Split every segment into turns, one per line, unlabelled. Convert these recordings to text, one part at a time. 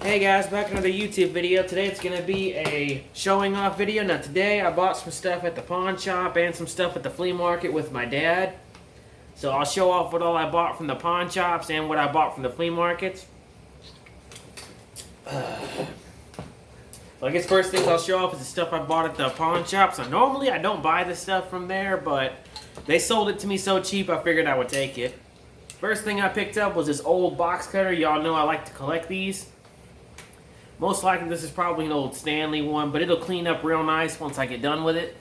Hey guys, back another YouTube video. Today it's going to be a showing off video. Now today I bought some stuff at the pawn shop and some stuff at the flea market with my dad. So I'll show off what all I bought from the pawn shops and what I bought from the flea markets. So I guess first things I'll show off is the stuff I bought at the pawn shop. So normally I don't buy this stuff from there, but they sold it to me so cheap I figured I would take it. First thing I picked up was this old box cutter. Y'all know I like to collect these. Most likely this is probably an old Stanley one, but it'll clean up real nice once I get done with it.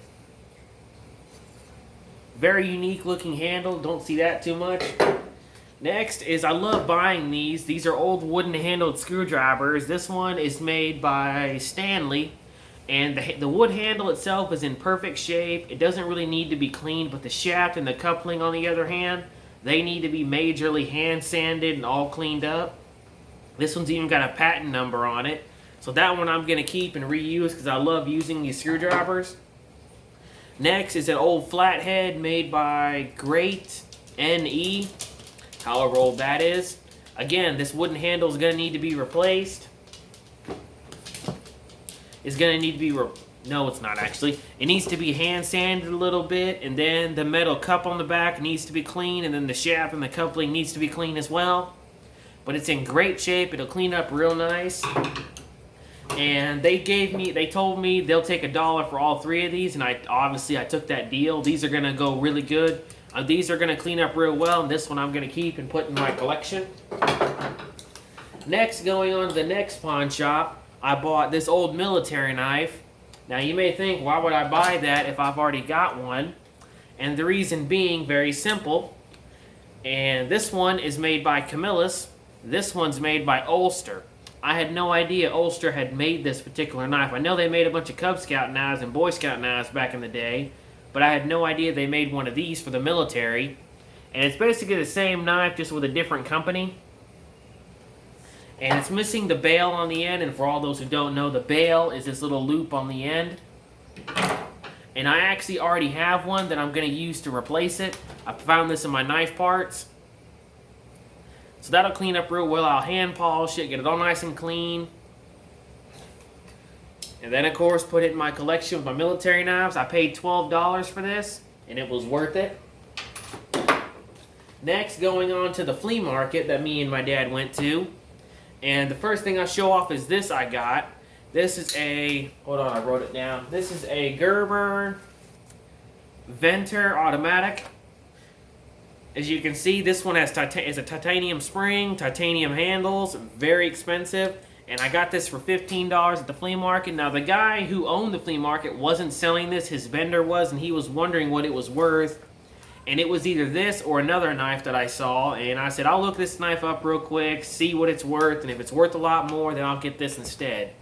Very unique looking handle, don't see that too much. Next is I love buying these. These are old wooden handled screwdrivers. This one is made by Stanley, and the wood handle itself is in perfect shape. It doesn't really need to be cleaned, but the shaft and the coupling on the other hand, they need to be majorly hand sanded and all cleaned up. This one's even got a patent number on it. So that one I'm going to keep and reuse because I love using these screwdrivers. Next is an old flathead made by Great NE, however old that is. Again, this wooden handle is going to need to be replaced. It's going to need to be... No, it's not actually. It needs to be hand sanded a little bit, and then the metal cup on the back needs to be clean, and then the shaft and the coupling needs to be clean as well. But it's in great shape. It'll clean up real nice. And they told me they'll take $1 for all three of these, and obviously I took that deal. These are gonna go really good. These are gonna clean up real well, and this one I'm gonna keep and put in my collection. Next, going on to the next pawn shop, I bought this old military knife. Now you may think, why would I buy that if I've already got one? And the reason being very simple. And this one is made by Camillus. This one's made by Ulster. I had no idea Ulster had made this particular knife. I know they made a bunch of Cub Scout knives and Boy Scout knives back in the day, but I had no idea they made one of these for the military. And it's basically the same knife, just with a different company. And it's missing the bail on the end, and for all those who don't know, the bail is this little loop on the end. And I actually already have one that I'm going to use to replace it. I found this in my knife parts. So that'll clean up real well. I'll hand polish it, get it all nice and clean. And then, of course, put it in my collection with my military knives. I paid $12 for this, and it was worth it. Next, going on to the flea market that me and my dad went to. And the first thing I'll show off is this I got. This is a, hold on, I wrote it down. This is a Gerber Venter automatic. As you can see, this one is a titanium spring, titanium handles, very expensive. And I got this for $15 at the flea market. Now, the guy who owned the flea market wasn't selling this, his vendor was, and he was wondering what it was worth. And it was either this or another knife that I saw. And I said, I'll look this knife up real quick, see what it's worth, and if it's worth a lot more, then I'll get this instead.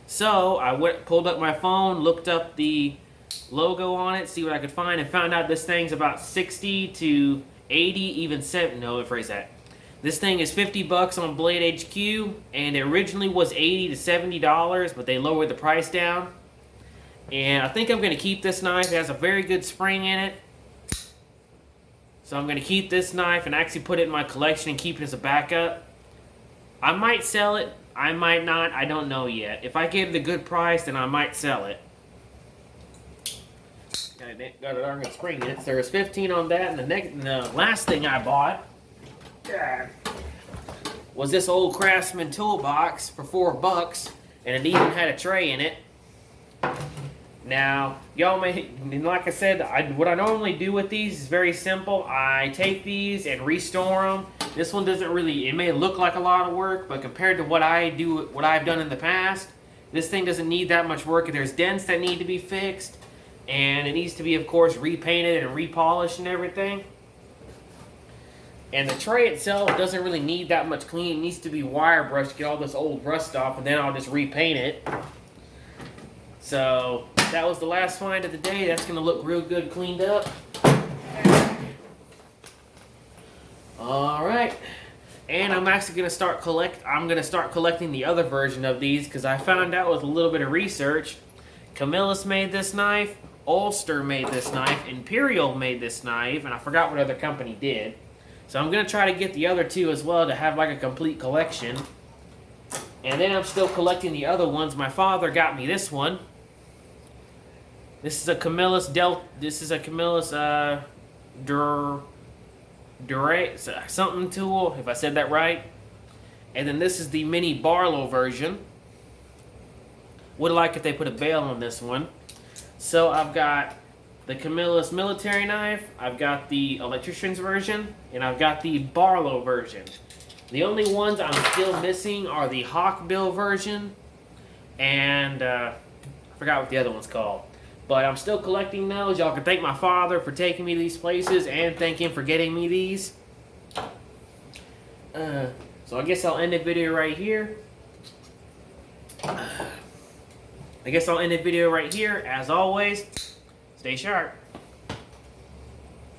So, I pulled up my phone, looked up the logo on it, see what I could find, and found out this thing's about 60 to 80, even 70, no, rephrase that. This thing is 50 bucks on Blade HQ, and it originally was 80 to $70, but they lowered the price down. And I think I'm going to keep this knife. It has a very good spring in it. So I'm going to keep this knife and actually put it in my collection and keep it as a backup. I might sell it, I might not, I don't know yet. If I get it a good price, then I might sell it. Got a darn good spring in it. So there was 15 on that, and the last thing I bought was this old Craftsman Toolbox for $4, and it even had a tray in it. Now, y'all may, like I said, what I normally do with these is very simple. I take these and restore them. This one doesn't really, it may look like a lot of work, but compared to what I've done in the past, this thing doesn't need that much work. There's dents that need to be fixed. And it needs to be, of course, repainted and repolished and everything. And the tray itself doesn't really need that much cleaning. It needs to be wire brushed to get all this old rust off, and then I'll just repaint it. So, that was the last find of the day. That's going to look real good cleaned up. Alright. And I'm actually going to start collecting the other version of these, because I found out with a little bit of research, Camillus made this knife, Ulster made this knife, Imperial made this knife, and I forgot what other company did. So I'm going to try to get the other two as well to have like a complete collection. And then I'm still collecting the other ones. My father got me this one. This is a Camillus something tool, if I said that right. And then this is the mini Barlow version. Would like if they put a bail on this one. So I've got the Camillus military knife, I've got the electrician's version, and I've got the Barlow version. The only ones I'm still missing are the Hawkbill version, and I forgot what the other one's called. But I'm still collecting those. Y'all can thank my father for taking me to these places, and thank him for getting me these. So I guess I'll end the video right here. As always, stay sharp.